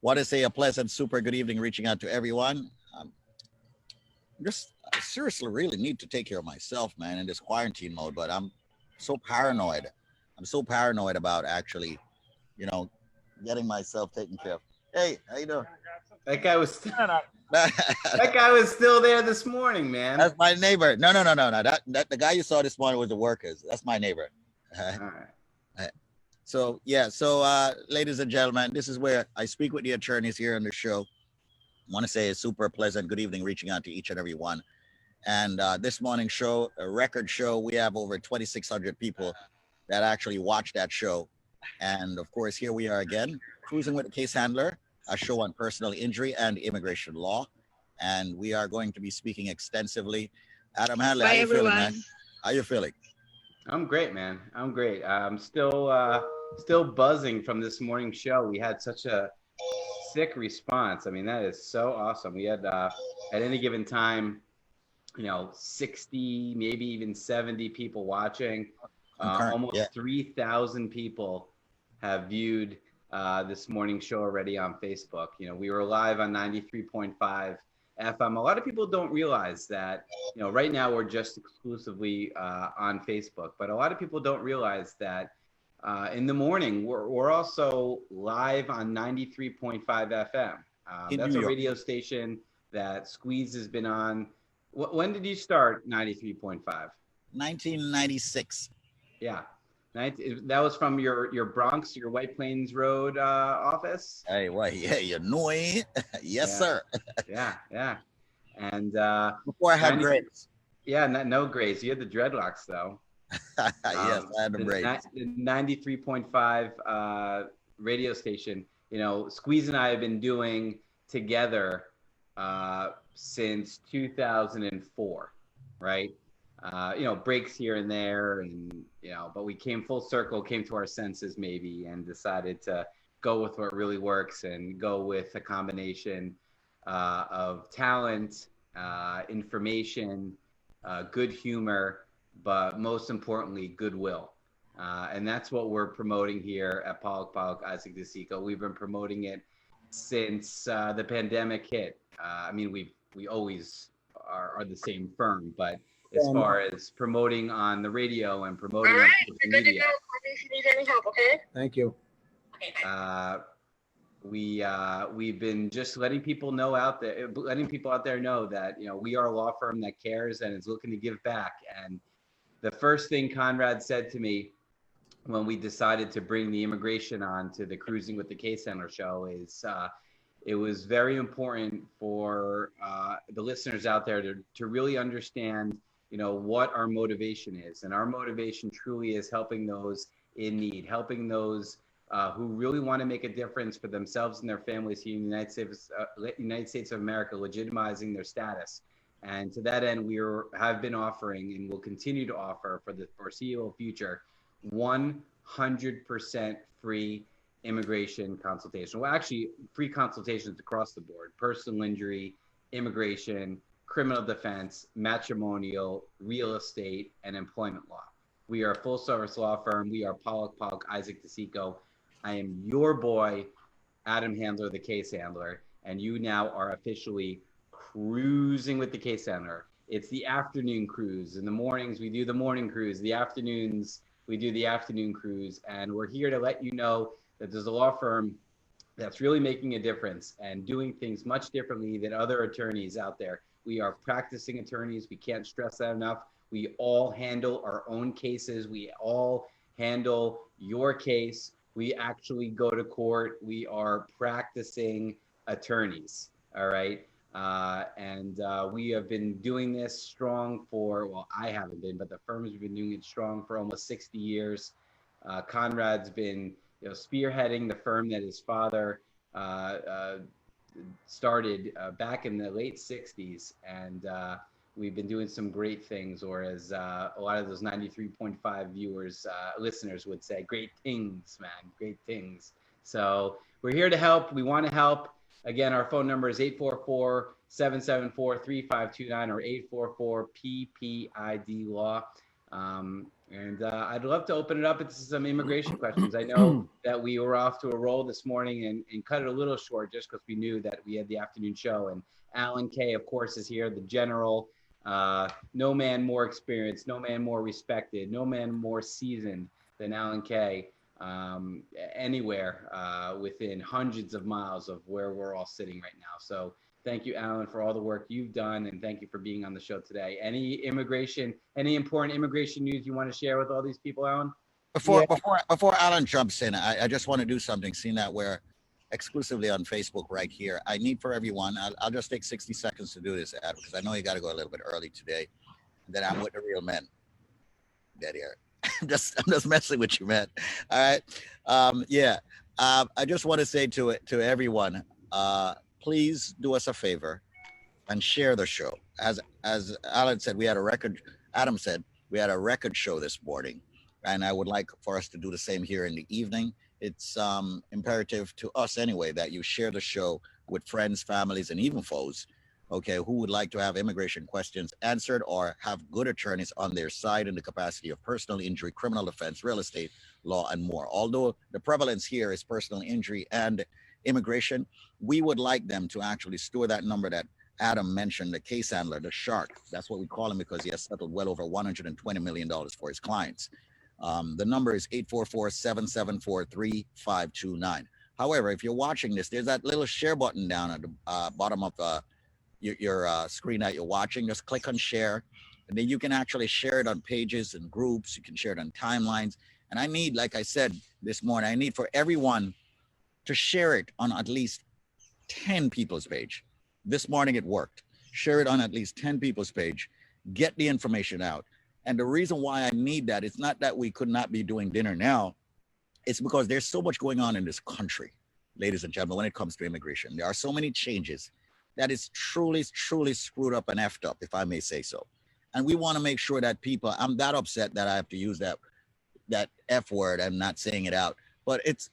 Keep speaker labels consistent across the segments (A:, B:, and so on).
A: Want to say a pleasant, super good evening, reaching out to everyone. I seriously really need to take care of myself, man, in this quarantine mode, but I'm so paranoid. I'm so paranoid about actually, you know, getting myself taken care of. Hey, how you doing?
B: That guy was that guy was still there this morning, man.
A: That's my neighbor. No. That the guy you saw this morning was the workers. That's my neighbor.
B: All right.
A: So yeah, ladies and gentlemen, this is where I speak with the attorneys here on the show. I want to say a super pleasant good evening, reaching out to each and every one. And this morning's show, a record show, we have over 2,600 people that actually watched that show. And of course, here we are again, cruising with the case handler, a show on personal injury and immigration law. And we are going to be speaking extensively. Adam Handler, how you feeling, man? How you feeling?
B: I'm great, man. I'm great. I'm still buzzing from this morning's show. We had such a sick response. I mean, that is so awesome. We had at any given time, 60, maybe even 70 people watching. Almost 3,000 people have viewed this morning's show already on Facebook. We were live on 93.5 FM. A lot of people don't realize that, right now we're just exclusively on Facebook, but a lot of people don't realize that in the morning, we're also live on 93.5 FM. That's a radio station that Squeeze has been on. When did you start 93.5?
A: 1996.
B: Yeah. That was from your Bronx, your White Plains Road office?
A: Hey, well, yeah, you know it. Yes, sir.
B: Yeah. And
A: before I had grades.
B: Yeah, no grades. You had the dreadlocks, though.
A: Yes, I had the braids.
B: The 93.5 radio station, Squeeze and I have been doing together since 2004, right? Breaks here and there, and but we came full circle, came to our senses maybe, and decided to go with what really works and go with a combination of talent, information, good humor, but most importantly, goodwill. And that's what we're promoting here at Pollack, Isaac DeSico. We've been promoting it since the pandemic hit. We always are the same firm, but as far as promoting on the radio and promoting on social media. All right, if you need any help, okay?
C: Thank you.
B: We've been just letting people out there know that we are a law firm that cares and is looking to give back. And the first thing Conrad said to me when we decided to bring the immigration on to the Cruising with the Case Handler show is it was very important for the listeners out there to really understand what our motivation is. And our motivation truly is helping those in need, helping those who really want to make a difference for themselves and their families here in the United States of America, legitimizing their status. And to that end, we have been offering and will continue to offer for the foreseeable future 100% free immigration consultation. Well, actually, free consultations across the board: personal injury, immigration, criminal defense, matrimonial, real estate, and employment law. We are a full-service law firm. We are Pollack, Isaac DeSico. I am your boy, Adam Handler, the case handler, and you now are officially cruising with the case handler. It's the afternoon cruise. In the mornings, we do the morning cruise. The afternoons, we do the afternoon cruise. And we're here to let you know that there's a law firm that's really making a difference and doing things much differently than other attorneys out there. We are practicing attorneys. We can't stress that enough. We all handle our own cases. We all handle your case. We actually go to court. We are practicing attorneys, all right? We have been doing this strong for, well, I haven't been, but the firm has been doing it strong for almost 60 years. Conrad's been spearheading the firm that his father started back in the late 60s, and we've been doing some great things, or as a lot of those 93.5 listeners would say, great things, man, great things. So we're here to help. We want to help. Again, our phone number is 844-774-3529 or 844-PPID law. And I'd love to open it up into some immigration questions. I know that we were off to a roll this morning and cut it a little short just because we knew that we had the afternoon show. And Alan Kaye, of course, is here, the general. No man more experienced, no man more respected, no man more seasoned than Alan Kaye anywhere within hundreds of miles of where we're all sitting right now. So thank you, Alan, for all the work you've done, and thank you for being on the show today. Any important immigration news you want to share with all these people, Alan?
A: Before Alan jumps in, I just want to do something, seeing that we're exclusively on Facebook right here. I need for everyone, I'll just take 60 seconds to do this, Adam, because I know you got to go a little bit early today. And then I'm with the real men. Dead here. I'm just messing with you, man. All right. I just want to say to everyone, please do us a favor and share the show. As Alan said, Adam said we had a record show this morning, and I would like for us to do the same here in the evening. It's imperative to us anyway that you share the show with friends, families, and even foes, okay, who would like to have immigration questions answered or have good attorneys on their side in the capacity of personal injury, criminal defense, real estate, law, and more. Although the prevalence here is personal injury and immigration, we would like them to actually store that number that Adam mentioned, the case handler, the shark. That's what we call him because he has settled well over $120 million for his clients. The number is 844-774-3529. However, if you're watching this, there's that little share button down at the bottom of your screen that you're watching. Just click on share, and then you can actually share it on pages and groups. You can share it on timelines. And I need, like I said this morning, I need for everyone to share it on at least 10 people's page. This morning it worked. Share it on at least 10 people's page. Get the information out. And the reason why I need that, it's not that we could not be doing dinner now. It's because there's so much going on in this country, ladies and gentlemen, when it comes to immigration. There are so many changes that is truly screwed up and effed up, if I may say so. And we want to make sure that people, I'm that upset that I have to use that F word. I'm not saying it out. But it's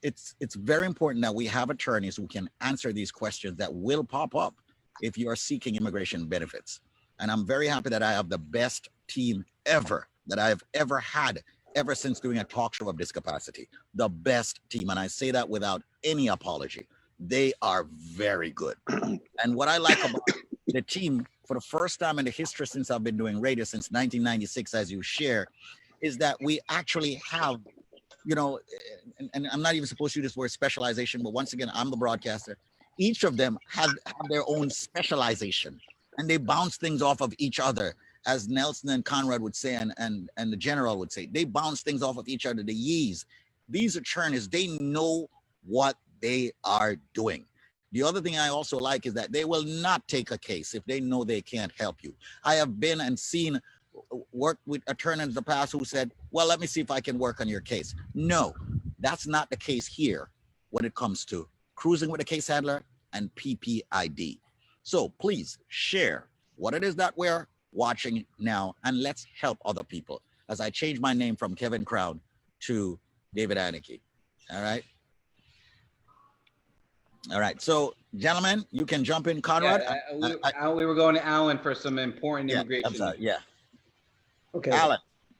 A: very important that we have attorneys who can answer these questions that will pop up if you are seeking immigration benefits. And I'm very happy that I have the best team ever that I have ever had, ever since doing a talk show of this capacity. The best team. And I say that without any apology. They are very good. And what I like about the team, for the first time in the history since I've been doing radio since 1996, as you share, is that we actually have, you know, and I'm not even supposed to use this word specialization, but once again, I'm the broadcaster. Each of them have their own specialization, and they bounce things off of each other, as Nelson and Conrad would say, and the general would say. They bounce things off of each other. The yees, these attorneys, they know what they are doing. The other thing I also like is that they will not take a case if they know they can't help you. I have been and seen work with attorneys in the past who said, well, let me see if I can work on your case. No, that's not the case here when it comes to cruising with a case handler and PPID. So please share what it is that we're watching now, and let's help other people as I change my name from Kevin Crown to David Annakie. All right. All right. So, gentlemen, you can jump in, Conrad.
B: We were going to Alan for some important immigration.
A: I'm sorry. Yeah.
C: Okay.
A: Alan.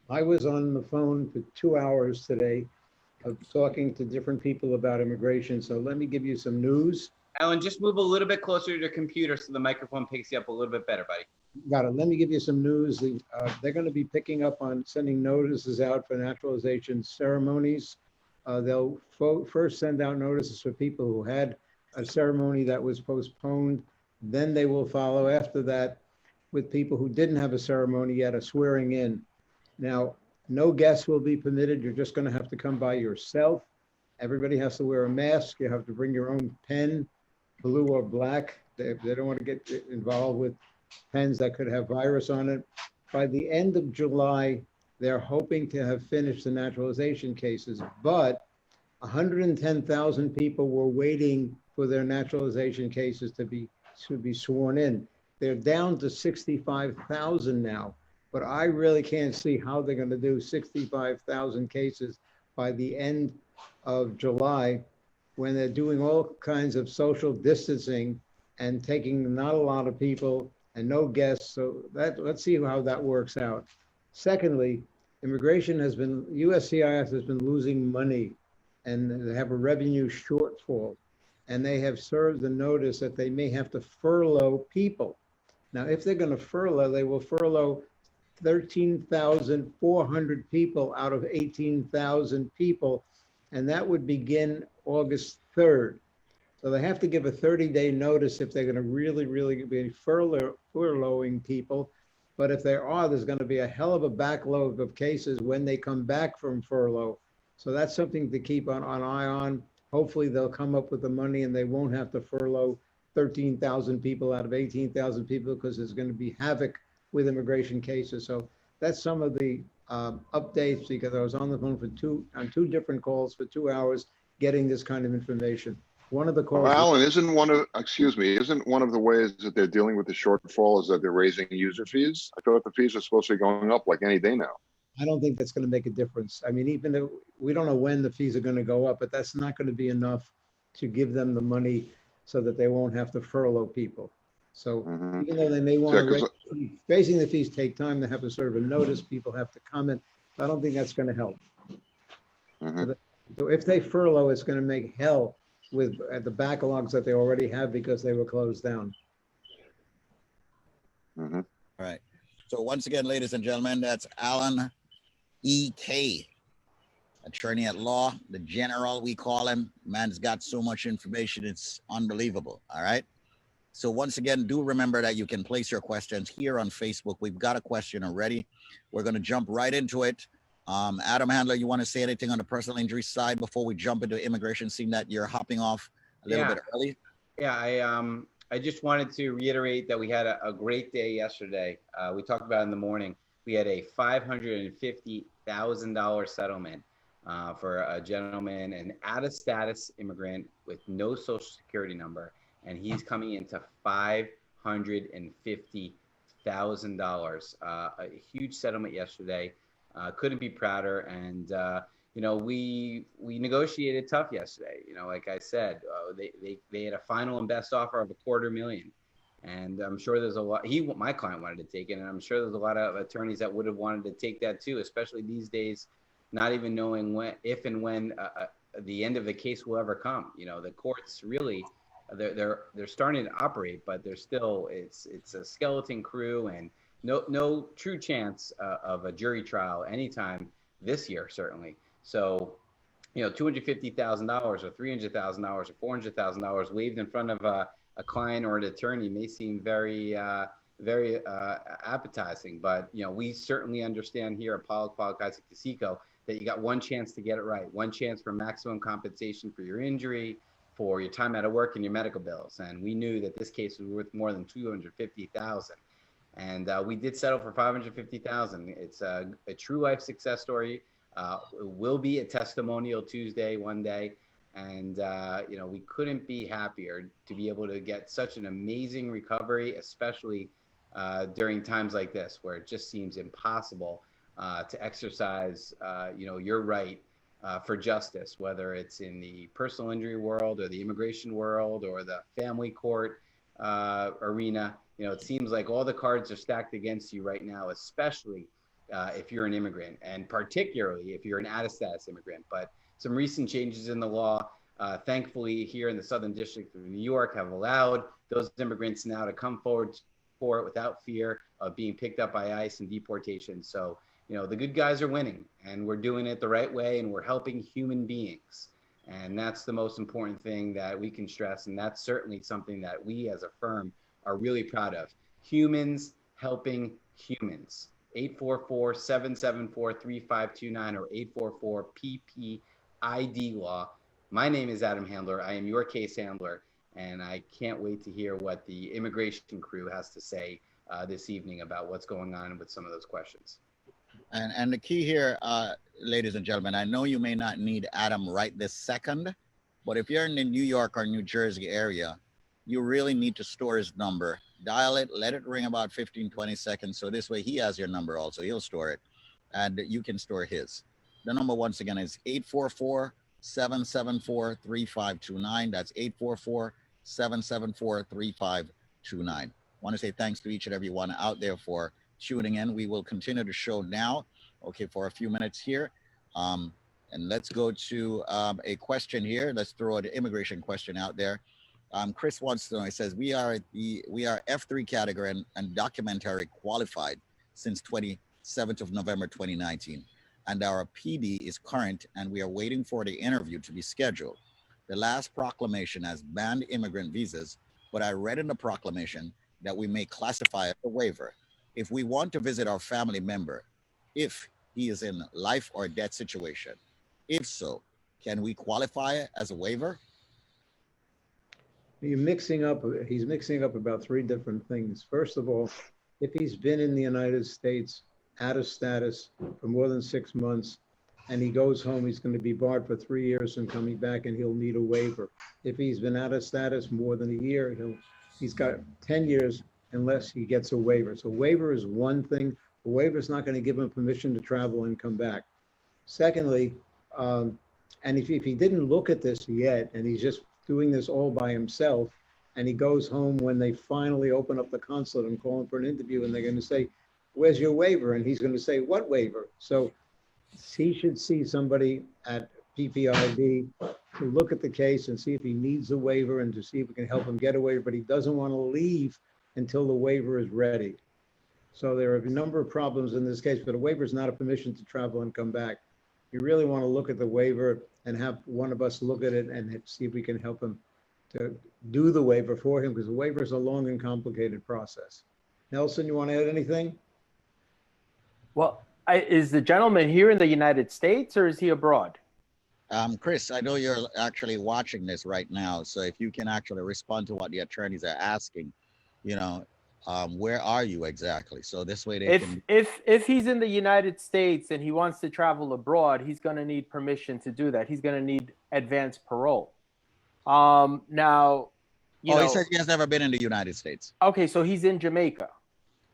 C: I was on the phone for 2 hours today of talking to different people about immigration. So let me give you some news.
B: Alan, just move a little bit closer to your computer so the microphone picks you up a little bit better, buddy.
C: Got it. Let me give you some news. They're going to be picking up on sending notices out for naturalization ceremonies. They'll first send out notices for people who had a ceremony that was postponed. Then they will follow after that with people who didn't have a ceremony yet, a swearing in. Now, no guests will be permitted. You're just going to have to come by yourself. Everybody has to wear a mask. You have to bring your own pen, blue or black. They don't want to get involved with pens that could have virus on it. By the end of July, they're hoping to have finished the naturalization cases, but 110,000 people were waiting for their naturalization cases to be sworn in. They're down to 65,000 now, but I really can't see how they're going to do 65,000 cases by the end of July when they're doing all kinds of social distancing and taking not a lot of people and no guests. So let's see how that works out. Secondly, Immigration has been, USCIS has been losing money and they have a revenue shortfall. And they have served the notice that they may have to furlough people. Now, if they're going to furlough, they will furlough 13,400 people out of 18,000 people. And that would begin August 3rd. So they have to give a 30-day notice if they're going to really be furloughing people. But if there are, there's going to be a hell of a backlog of cases when they come back from furlough. So that's something to keep an eye on. Hopefully they'll come up with the money and they won't have to furlough 13,000 people out of 18,000 people, because there's going to be havoc with immigration cases. So that's some of the updates, because I was on the phone on two different calls for 2 hours getting this kind of information. One of the calls.
D: Alan, isn't one of the ways that they're dealing with the shortfall is that they're raising user fees? I thought the fees are supposed to be going up like any day now.
C: I don't think that's going to make a difference. I mean, even though we don't know when the fees are going to go up, but that's not going to be enough to give them the money so that they won't have to furlough people. So even though they may want to raising the fees take time, they have to serve a notice, people have to comment. I don't think that's going to help. So if they furlough, it's going to make hell with the backlogs that they already have because they were closed down.
A: All right. So once again, ladies and gentlemen, that's Alan E. Kaye, attorney at law, the general, we call him. Man's got so much information, it's unbelievable. All right. So once again, do remember that you can place your questions here on Facebook. We've got a question already. We're going to jump right into it. Adam Handler, you want to say anything on the personal injury side before we jump into immigration, seeing that you're hopping off a little bit early?
B: Yeah, I just wanted to reiterate that we had a great day yesterday. We talked about it in the morning. We had a $550,000 settlement for a gentleman, an out-of-status immigrant with no social security number, and he's coming into $550,000. A huge settlement yesterday. Couldn't be prouder. And you know, we negotiated tough yesterday. You know, like I said, they had a final and best offer of $250,000, and I'm sure there's a lot. My client wanted to take it, and I'm sure there's a lot of attorneys that would have wanted to take that too, especially these days, not even knowing if and when the end of the case will ever come. You know, the courts really they're starting to operate, but they're still it's a skeleton crew, and no true chance of a jury trial anytime this year, certainly. So, you know, $250,000 or $300,000 or $400,000 waived in front of a client or an attorney may seem very appetizing, but you know, we certainly understand here at Pollack, Isaac, DeSico that you got one chance to get it right, one chance for maximum compensation for your injury, for your time out of work, and your medical bills. And we knew that this case was worth more than $250,000. And we did settle for $550,000. It's a true life success story. It will be a testimonial Tuesday one day. And, you know, we couldn't be happier to be able to get such an amazing recovery, especially during times like this, where it just seems impossible to exercise, you know, your right for justice, whether it's in the personal injury world or the immigration world or the family court arena. You know, it seems like all the cards are stacked against you right now, especially if you're an immigrant, and particularly if you're an out-of-status immigrant. But some recent changes in the law, thankfully, here in the Southern District of New York, have allowed those immigrants now to come forward for it without fear of being picked up by ICE and deportation. So, you know, the good guys are winning, and we're doing it the right way, and we're helping human beings. And that's the most important thing that we can stress, and that's certainly something that we as a firm are really proud of. Humans helping humans. 844-774-3529 or 844 PPID law. My name is Adam Handler. I am your case handler, and I can't wait to hear what the immigration crew has to say this evening about what's going on with some of those questions.
A: And the key here, ladies and gentlemen, I know you may not need Adam right this second, but if you're in the New York or New Jersey area, you really need to store his number. Dial it, let it ring about 15, 20 seconds. So this way he has your number also. He'll store it and you can store his. The number once again is 844-774-3529. That's 844-774-3529. Want to say thanks to each and every one out there for tuning in. We will continue the show now. okay, for a few minutes here. And let's go to a question here. Let's throw an immigration question out there. Chris wants to know, he says, we are F3 category and documentary qualified since 27th of November 2019. And our PD is current and we are waiting for the interview to be scheduled. The last proclamation has banned immigrant visas, but I read in the proclamation that we may classify as a waiver. If we want to visit our family member, if he is in life or death situation, if so, can we qualify as a waiver?
C: He's mixing up about three different things. First of all, if he's been in the United States out of status for more than 6 months and he goes home, he's going to be barred for 3 years from coming back and he'll need a waiver. If he's been out of status more than a year, he's got 10 years unless he gets a waiver. So waiver is one thing. A waiver is not going to give him permission to travel and come back. Secondly, and if he didn't look at this yet and he's just doing this all by himself and he goes home when they finally open up the consulate and call him for an interview and they're going to say, where's your waiver? And he's going to say, what waiver? So he should see somebody at PPID to look at the case and see if he needs a waiver and to see if we can help him get a waiver, but he doesn't want to leave until the waiver is ready. So there are a number of problems in this case, but a waiver is not a permission to travel and come back. You really want to look at the waiver and have one of us look at it and see if we can help him to do the waiver for him, because the waiver is a long and complicated process. Nelson, you want to add anything?
E: Well, is the gentleman here in the United States or is he abroad?
A: Chris, I know you're actually watching this right now, so if you can actually respond to what the attorneys are asking, you know, where are you exactly? So this way they can.
E: If he's in the United States and he wants to travel abroad, he's going to need permission to do that. He's going to need advance parole. Now, you know,
A: he said he has never been in the United States.
E: Okay, so he's in Jamaica.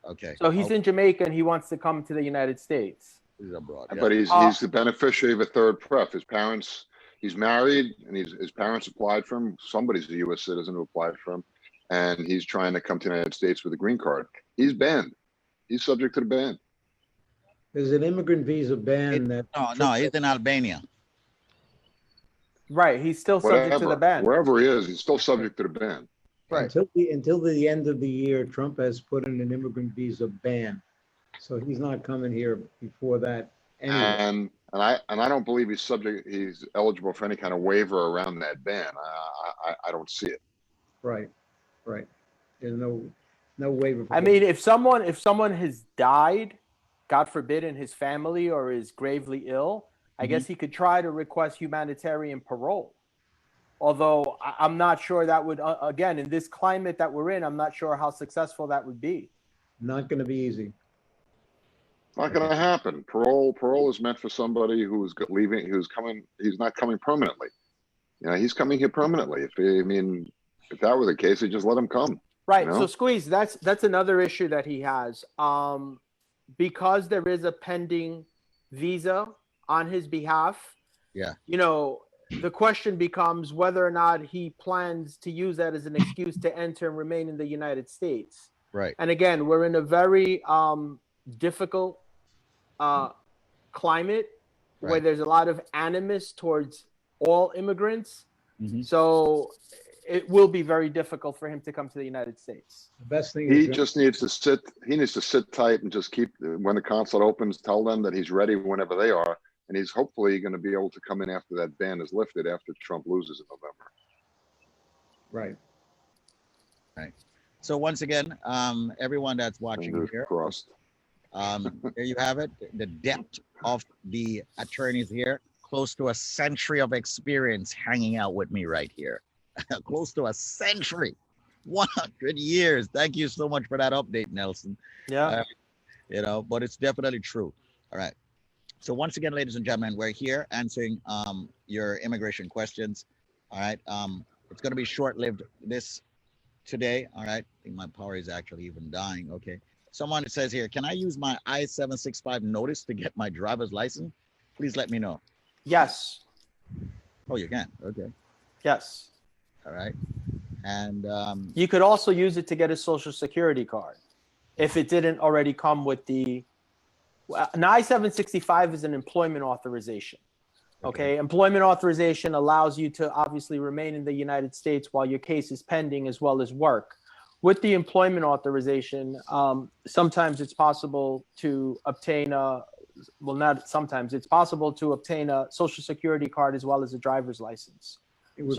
A: Okay.
E: So he's in Jamaica and he wants to come to the United States.
A: He's abroad.
D: But he's the beneficiary of a third pref. His parents, he's married and his parents applied for him. Somebody's a U.S. citizen who applied for him. And he's trying to come to the United States with a green card. He's banned. He's subject to the ban.
C: There's an immigrant visa ban
A: No, he's in Albania.
E: Right, he's still subject to the ban.
D: Wherever he is, he's still subject to the ban.
E: Right.
C: Until the end of the year, Trump has put in an immigrant visa ban. So he's not coming here before that anyway.
D: And I don't believe he's eligible for any kind of waiver around that ban. I don't see it.
C: Right. There's no waiver.
E: I mean, if someone has died, God forbid, in his family or is gravely ill, I guess he could try to request humanitarian parole. Although I'm not sure that would, again, in this climate that we're in, I'm not sure how successful that would be.
C: Not going to be easy.
D: Not going to happen. Parole is meant for somebody who's leaving, he's not coming permanently. You know, he's coming here permanently. If that were the case, they just let him come.
E: Right.
D: You know?
E: So Squeeze, that's another issue that he has. Because there is a pending visa on his behalf.
A: Yeah.
E: You know, the question becomes whether or not he plans to use that as an excuse to enter and remain in the United States.
A: Right.
E: And again, we're in a very difficult climate where there's a lot of animus towards all immigrants. So it will be very difficult for him to come to the United States.
C: The best thing
D: he needs to sit tight and just keep, when the consulate opens, tell them that he's ready whenever they are. And he's hopefully going to be able to come in after that ban is lifted, after Trump loses in November.
C: Right.
A: So once again, everyone that's watching here,
D: crossed.
A: there you have it. The depth of the attorneys here, close to a century of experience hanging out with me right here. Close to a century, 100 years. Thank you so much for that update, Nelson.
E: Yeah.
A: You know, but it's definitely true. All right. So once again, ladies and gentlemen, we're here answering your immigration questions. All right. It's going to be short-lived this today. All right. I think my power is actually even dying. Okay. Someone says here, can I use my I-765 notice to get my driver's license? Please let me know.
E: Yes.
A: Oh, you can. Okay.
E: Yes.
A: All right. And
E: you could also use it to get a social security card if it didn't already come with the An I-765 is an employment authorization. Okay. Employment authorization allows you to obviously remain in the United States while your case is pending, as well as work. With the employment authorization, sometimes it's possible to obtain not sometimes, it's possible to obtain a Social Security card as well as a driver's license.
C: It would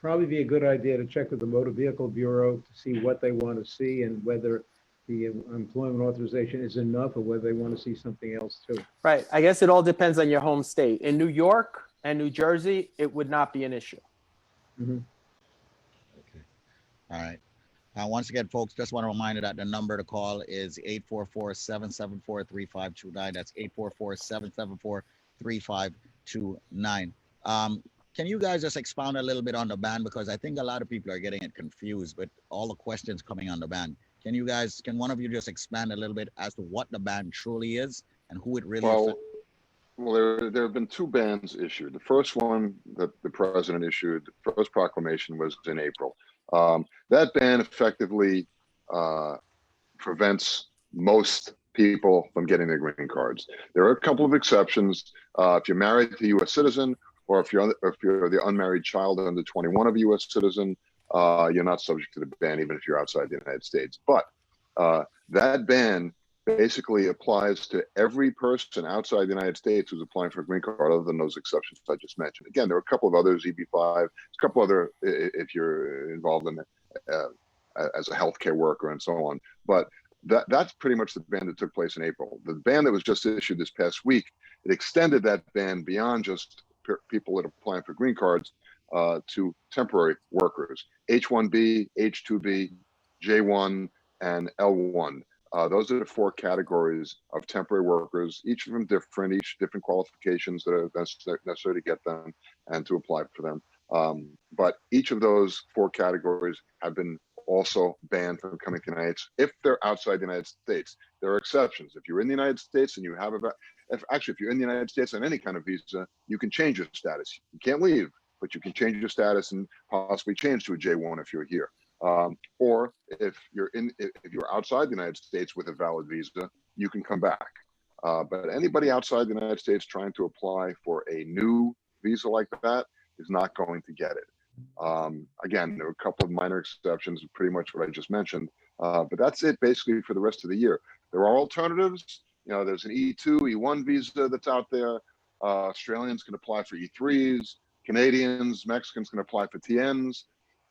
C: probably be a good idea to check with the Motor Vehicle Bureau to see what they want to see and whether the employment authorization is enough or whether they want to see something else too.
E: Right. I guess it all depends on your home state. In New York and New Jersey, it would not be an issue.
C: Mm-hmm.
A: Okay. All right. Once again, folks, just want to remind you that the number to call is 844-774-3529. That's 844-774-3529. Can you guys just expound a little bit on the ban? Because I think a lot of people are getting it confused with all the questions coming on the ban. Can one of you just expand a little bit as to what the ban truly is and who it really affects?
D: Well, there have been two bans issued. The first one that the president issued, the first proclamation, was in April. That ban effectively prevents most people from getting their green cards. There are a couple of exceptions. If you're married to a U.S. citizen, or if you're the unmarried child under 21 of a U.S. citizen, you're not subject to the ban, even if you're outside the United States. But that ban basically applies to every person outside the United States who's applying for a green card, other than those exceptions I just mentioned. Again, there are a couple of others, EB-5, a couple other if you're involved in as a healthcare worker and so on. But that's pretty much the ban that took place in April. The ban that was just issued this past week, it extended that ban beyond just people that are applying for green cards to temporary workers, H-1B, H-2B, J-1, and L-1. Those are the four categories of temporary workers, each of them different, each different qualifications that are necessary to get them and to apply for them. But each of those four categories have been also banned from coming to the United States if they're outside the United States. There are exceptions. If you're in the United States and you have if you're in the United States on any kind of visa, you can change your status. You can't leave, but you can change your status and possibly change to a J1 if you're here. Or if you're outside the United States with a valid visa, you can come back. But anybody outside the United States trying to apply for a new visa like that is not going to get it. Again, there are a couple of minor exceptions, pretty much what I just mentioned, but that's it basically for the rest of the year. There are alternatives. There's an E2, E1 visa that's out there. Australians can apply for E3s. Canadians, Mexicans can apply for TNs.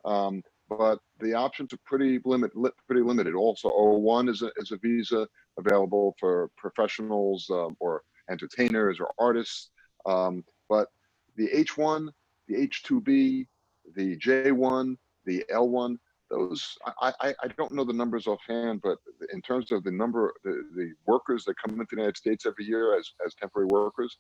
D: But the options are pretty limited. Also, O1 is a visa available for professionals or entertainers or artists. But the H1, the H2B, the J1, the L1, those I don't know the numbers offhand, but in terms of the number, the workers that come into the United States every year as temporary workers,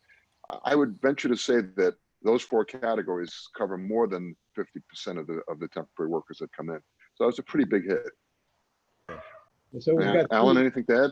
D: I would venture to say that those four categories cover more than 50% of the temporary workers that come in. So it's a pretty big hit.
C: So we've got
D: Alan, anything to add?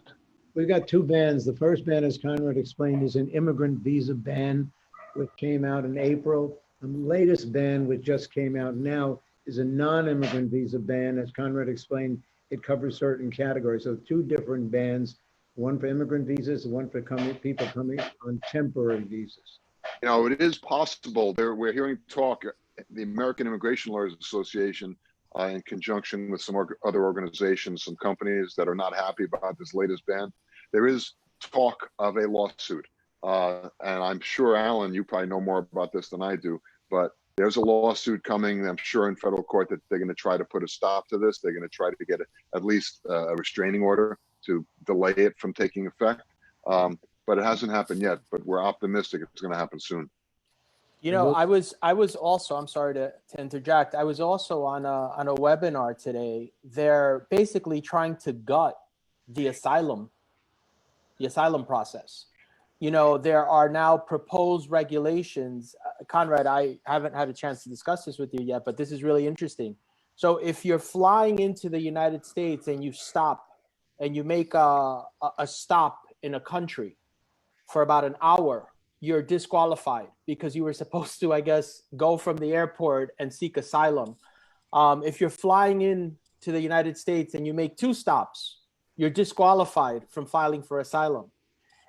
C: We've got two bans. The first ban, as Conrad explained, is an immigrant visa ban, which came out in April. The latest ban, which just came out now, is a non-immigrant visa ban. As Conrad explained, it covers certain categories. So two different bans, one for immigrant visas, one for people coming on temporary visas.
D: It is possible. We're hearing talk. The American Immigration Lawyers Association, in conjunction with some other organizations, some companies that are not happy about this latest ban, there is talk of a lawsuit. And I'm sure, Alan, you probably know more about this than I do, but there's a lawsuit coming, I'm sure, in federal court that they're going to try to put a stop to this. They're going to try to get at least a restraining order to delay it from taking effect. But it hasn't happened yet, but we're optimistic it's going to happen soon.
E: I was also, I'm sorry to interject. I was also on a webinar today. They're basically trying to gut the asylum process. There are now proposed regulations. Conrad, I haven't had a chance to discuss this with you yet, but this is really interesting. So if you're flying into the United States and you stop and you make a stop in a country for about an hour, you're disqualified because you were supposed to, I guess, go from the airport and seek asylum. If you're flying in to the United States and you make two stops, you're disqualified from filing for asylum.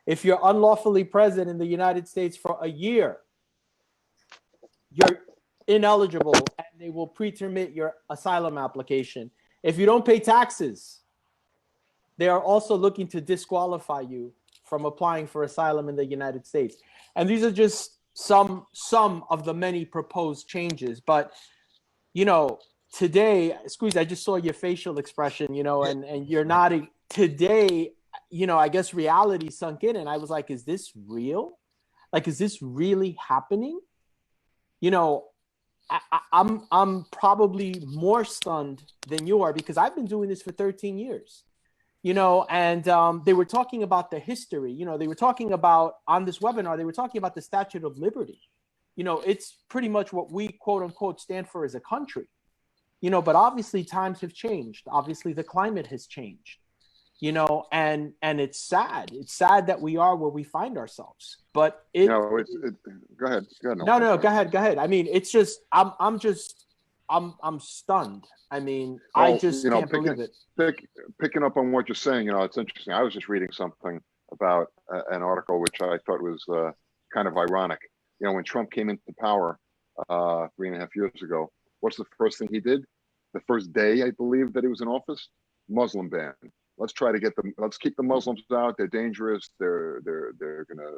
E: If you're unlawfully present in the United States for a year, you're ineligible and they will pre-termit your asylum application. If you don't pay taxes, they are also looking to disqualify you from applying for asylum in the United States. And these are just some of the many proposed changes. But, you know, today, Squeeze, I just saw your facial expression, you know, and you're nodding. Today, you know, I guess reality sunk in and I was like, is this real? Like, is this really happening? You know, I'm probably more stunned than you are because I've been doing this for 13 years. You know, and they were talking about the history, you know, they were talking about on this webinar, they were talking about the Statute of Liberty. You know, it's pretty much what we quote unquote stand for as a country, you know, but obviously times have changed. Obviously the climate has changed, you know, and it's sad. It's sad that we are where we find ourselves, but
D: go ahead.
E: No, go ahead. I mean, it's just, I'm stunned. I mean, I just can't believe it.
D: Picking up on what you're saying, you know, it's interesting. I was just reading something about an article which I thought was kind of ironic. You know, when Trump came into power 3.5 years ago, what's the first thing he did? The first day, I believe, that he was in office, Muslim ban. Let's try to let's keep the Muslims out. They're dangerous. They're gonna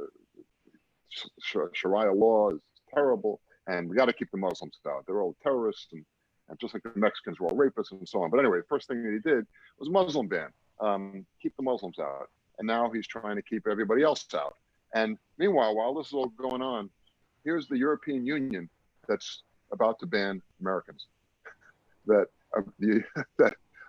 D: Sharia law is terrible, and we got to keep the Muslims out. They're all terrorists and just like the Mexicans were all rapists and so on. But anyway, the first thing that he did was Muslim ban, keep the Muslims out. And now he's trying to keep everybody else out. And meanwhile, while this is all going on, here's the European Union that's about to ban Americans. That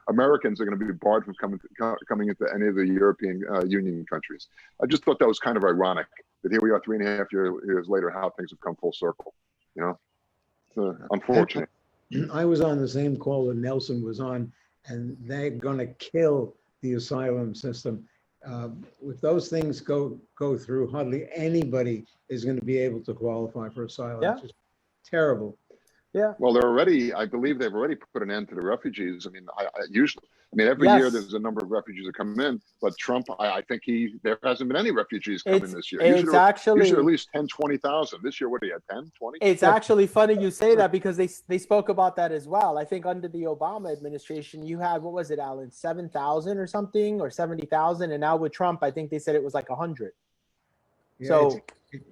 D: Americans are going to be barred from coming into any of the European Union countries. I just thought that was kind of ironic that here we are 3.5 years later, how things have come full circle. You know, it's unfortunate.
C: I was on the same call that Nelson was on, and they're going to kill the asylum system. If those things go through, hardly anybody is going to be able to qualify for asylum.
E: Yeah.
C: It's just terrible.
E: Yeah.
D: Well, I believe they've already put an end to the refugees. I mean, every
E: Yes.
D: year there's a number of refugees that come in, but Trump, I think there hasn't been any refugees coming this year. Usually at least 10, 20,000. This year, what do you have, 10, 20?
E: It's actually funny you say that because they spoke about that as well. I think under the Obama administration, you had, what was it, Alan, 7,000 or something, or 70,000. And now with Trump, I think they said it was like 100.
C: Yeah,
E: so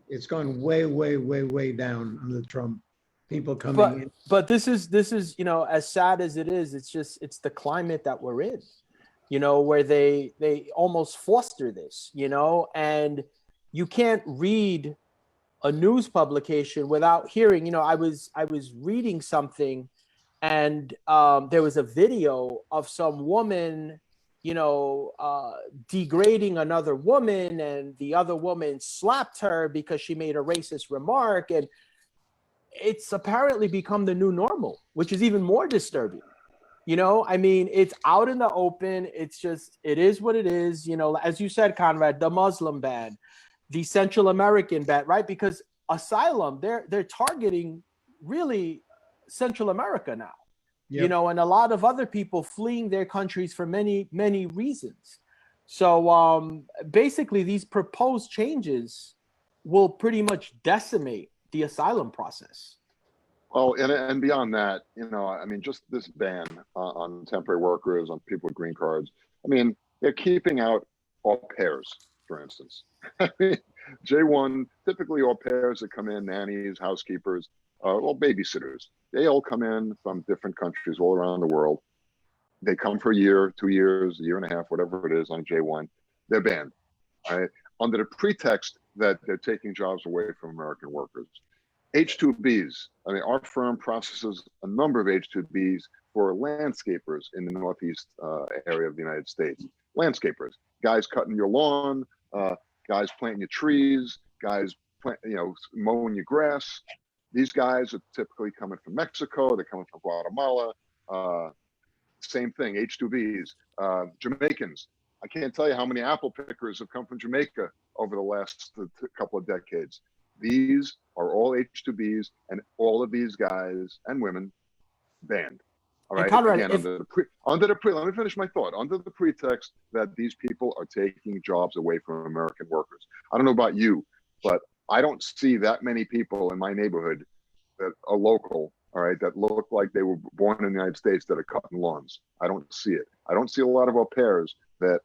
C: it's gone way, way, way, way down under Trump. People coming in.
E: But this is, you know, as sad as it is, it's the climate that we're in, you know, where they almost foster this, you know, and you can't read a news publication without hearing, you know, I was reading something and there was a video of some woman, you know, degrading another woman, and the other woman slapped her because she made a racist remark, and it's apparently become the new normal, which is even more disturbing. You know, I mean, it's out in the open. It's just, it is what it is. You know, as you said, Conrad, the Muslim ban, the Central American ban, right? Because asylum, they're targeting really Central America now. Yep. You know, and a lot of other people fleeing their countries for many, many reasons. So basically, these proposed changes will pretty much decimate the asylum process.
D: Well, and beyond that, you know, I mean, just this ban on temporary workers, on people with green cards. I mean, they're keeping out au pairs, for instance. I mean, J1, typically au pairs that come in, nannies, housekeepers, babysitters. They all come in from different countries all around the world. They come for a year, 2 years, a year and a half, whatever it is on J1. They're banned, right? Under the pretext that they're taking jobs away from American workers. H-2Bs, I mean, our firm processes a number of H-2Bs for landscapers in the Northeast area of the United States. Landscapers, guys cutting your lawn, guys planting your trees, guys mowing your grass. These guys are typically coming from Mexico, they're coming from Guatemala. Same thing, H-2Bs. Jamaicans, I can't tell you how many apple pickers have come from Jamaica over the last couple of decades. These are all H-2Bs, and all of these guys and women banned. All right.
E: Conrad,
D: Again, let me finish my thought. Under the pretext that these people are taking jobs away from American workers. I don't know about you, but I don't see that many people in my neighborhood that are local, all right, that look like they were born in the United States that are cutting lawns. I don't see it. I don't see a lot of au pairs that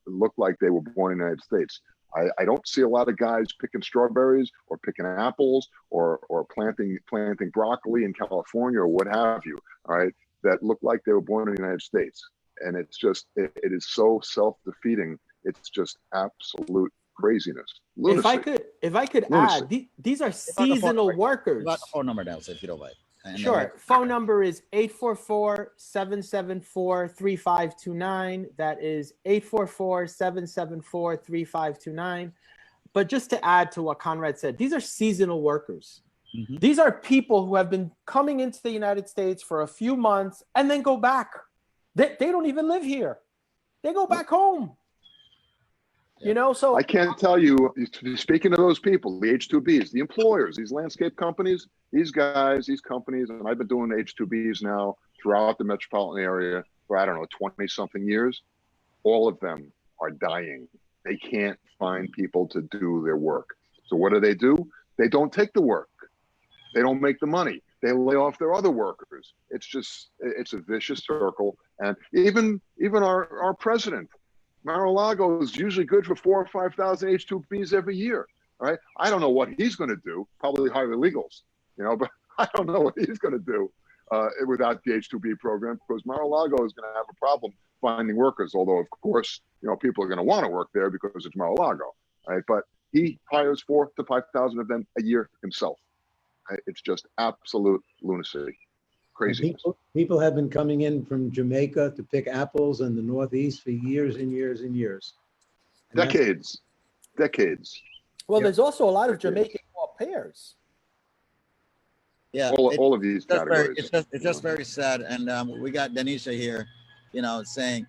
D: look like they were born in the United States. I don't see a lot of guys picking strawberries or picking apples or planting broccoli in California or what have you, all right, that look like they were born in the United States. And it's just, it is so self-defeating. It's just absolute craziness. Lunacy.
E: If I could
D: Lunacy.
E: add, these are seasonal workers.
A: Got the phone number, Nelson, if you don't mind. And then
E: Sure. Phone number is 844-774-3529. That is 844-774-3529. But just to add to what Conrad said, these are seasonal workers.
A: Mhm.
E: These are people who have been coming into the United States for a few months and then go back. They don't even live here. They go back home. You know, so
D: I can't tell you, speaking of those people, the H-2Bs, the employers, these landscape companies, these guys, these companies, and I've been doing H-2Bs now throughout the metropolitan area for, I don't know, 20-something years. All of them are dying. They can't find people to do their work. So what do? They don't take the work. They don't make the money. They lay off their other workers. It's a vicious circle. And even our president, Mar-a-Lago, is usually good for 4,000 or 5,000 H-2Bs every year. All right. I don't know what he's going to do. Probably hire illegals, but I don't know what he's going to do without the H-2B program, because Mar-a-Lago is going to have a problem finding workers. Although, of course, people are going to want to work there because it's Mar-a-Lago. Right. But he hires 4,000 to 5,000 of them a year himself. Right? It's just absolute lunacy. Crazy.
C: People have been coming in from Jamaica to pick apples in the Northeast for years and years and years. And
D: Decades.
E: well,
C: Yeah.
E: there's also a lot of Jamaican au pairs.
A: Yeah,
D: All of these
A: just
D: categories.
A: it's just very sad. And we got Denisha here, saying,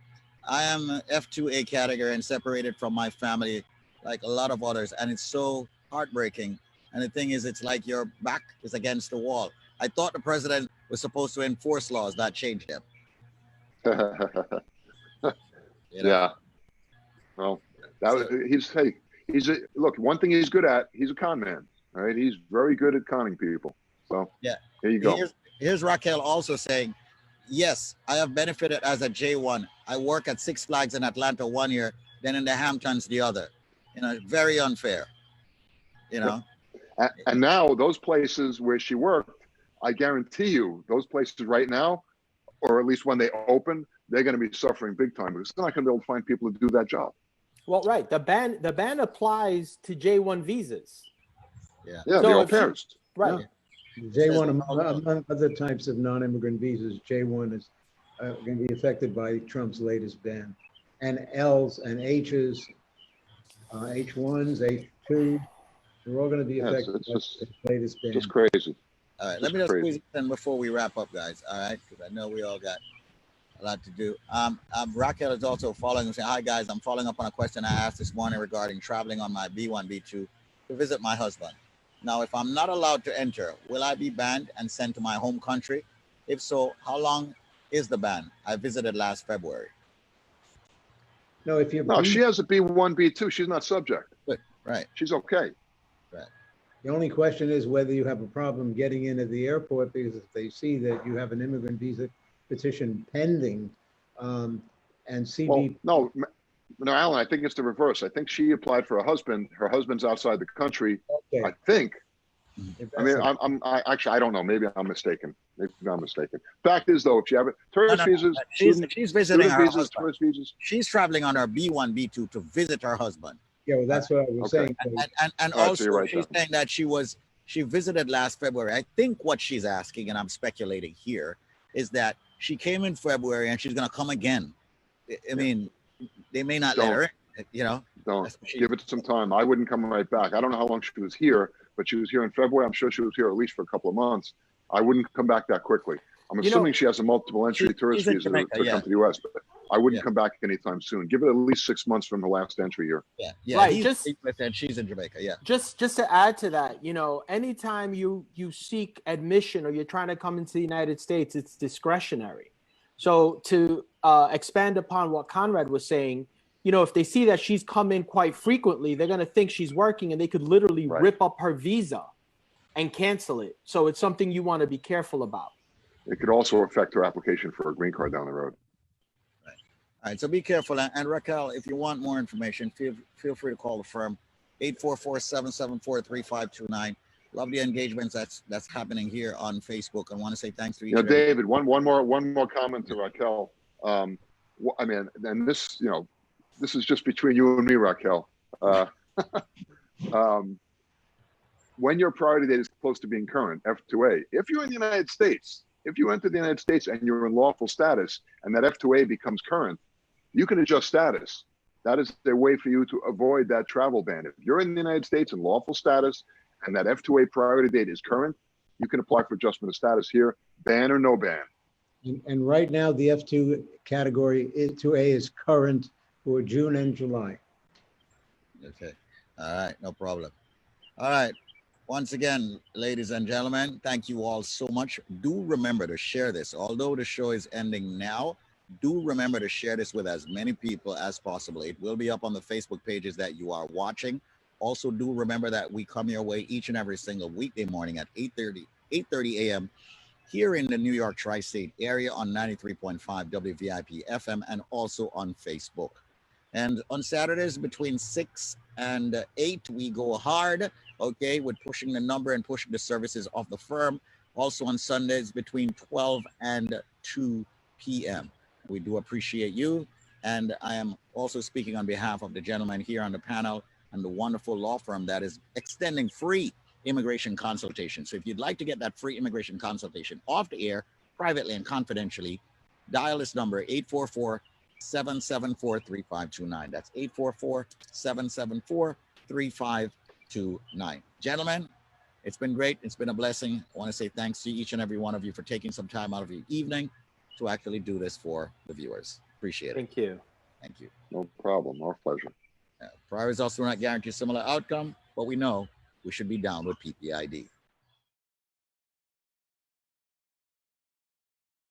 A: I am F2A category and separated from my family like a lot of others. And it's so heartbreaking. And the thing is, it's like your back is against the wall. I thought the president was supposed to enforce laws that changed him.
D: Yeah. Well, look, one thing he's good at, he's a con man. All right. He's very good at conning people. So
A: yeah,
D: here you go.
A: Here's Raquel also saying, yes, I have benefited as a J1. I work at Six Flags in Atlanta 1 year, then in the Hamptons the other. Very unfair.
D: And now those places where she worked, I guarantee you, those places right now, or at least when they open, they're going to be suffering big time because they're not going to be able to find people to do that job.
E: Well, right. The ban applies to J1 visas.
A: Yeah.
D: Yeah,
E: So
D: the au
E: if
D: pairs.
E: Right.
C: Yeah. J1, among other types of non-immigrant visas, J1 is going to be affected by Trump's latest ban. And L's and H's, H1s, H2, they're all going to be affected by the latest ban.
D: Just crazy.
A: All right, let me just squeeze it in before we wrap up, guys. All right, because I know we all got a lot to do. Raquel is also following and saying, hi, guys. I'm following up on a question I asked this morning regarding traveling on my B1, B2 to visit my husband. Now, if I'm not allowed to enter, will I be banned and sent to my home country? If so, how long is the ban? I visited last February.
C: No,
D: she has a B1, B2. She's not subject.
A: Right.
D: She's okay.
C: The only question is whether you have a problem getting into the airport, because if they see that you have an immigrant visa petition pending, and CB.
D: Well, no, Alan, I think it's the reverse. I think she applied for a husband. Her husband's outside the country.
C: Okay.
D: I think. I mean,
C: I
D: I don't know. Maybe I'm mistaken. Fact is, though, if you have tourist visas,
A: she's visiting her husband.
D: Tourist visas.
A: She's traveling on her B1, B2 to visit her husband.
C: Yeah, well, that's what I was saying.
A: And
D: Right,
A: also,
D: so right
A: she's saying that she visited last February. I think what she's asking, and I'm speculating here, is that she came in February and she's going to come again. I mean, they may not let her in,
D: Don't give it some time. I wouldn't come right back. I don't know how long she was here, but she was here in February. I'm sure she was here at least for a couple of months. I wouldn't come back that quickly. I'm assuming she has a multiple entry tourist visa to come to the U.S. But I wouldn't
A: Yeah.
D: come back anytime soon. Give it at least 6 months from her last entry here.
A: Yeah, yeah.
E: Right,
A: He's
E: just-
A: in the US and she's in Jamaica. Yeah.
E: Just to add to that, you know, anytime you seek admission or you're trying to come into the United States, it's discretionary. So to expand upon what Conrad was saying, you know, if they see that she's come in quite frequently, they're going to think she's working, and they could literally
D: Right.
E: rip up her visa and cancel it. So it's something you want to be careful about.
D: It could also affect her application for a green card down the road.
A: All right, so be careful. And Raquel, if you want more information, feel free to call the firm, 844-774-3529. Love the engagements that's happening here on Facebook. I want to say thanks to each
D: You know,
A: and every-
D: David, one more comment to Raquel. I mean, and this, you know, this is just between you and me, Raquel. When your priority date is close to being current, F2A, if you're in the United States, if you enter the United States and you're in lawful status and that F2A becomes current, you can adjust status. That is a way for you to avoid that travel ban. If you're in the United States in lawful status and that F2A priority date is current, you can apply for adjustment of status here, ban or no ban.
C: And right now, the F2 category 2A is current for June and July.
A: Okay. All right, no problem. All right. Once again, ladies and gentlemen, thank you all so much. Do remember to share this. Although the show is ending now, do remember to share this with as many people as possible. It will be up on the Facebook pages that you are watching. Also, do remember that we come your way each and every single weekday morning at 8:30 a.m. here in the New York tri-state area on 93.5 WVIP FM and also on Facebook. And on Saturdays between 6 and 8, we go hard, okay, with pushing the number and pushing the services of the firm. Also on Sundays between 12 and 2 p.m. We do appreciate you. And I am also speaking on behalf of the gentleman here on the panel and the wonderful law firm that is extending free immigration consultation. So if you'd like to get that free immigration consultation off the air, privately and confidentially, dial this number, 844-774-3529. That's 844-774-3529. Gentlemen, it's been great. It's been a blessing. I want to say thanks to each and every one of you for taking some time out of your evening to actually do this for the viewers. Appreciate it.
E: Thank you.
A: Thank you.
D: No problem, our pleasure.
A: Prior results do not guarantee a similar outcome, but we know we should be down with PPID.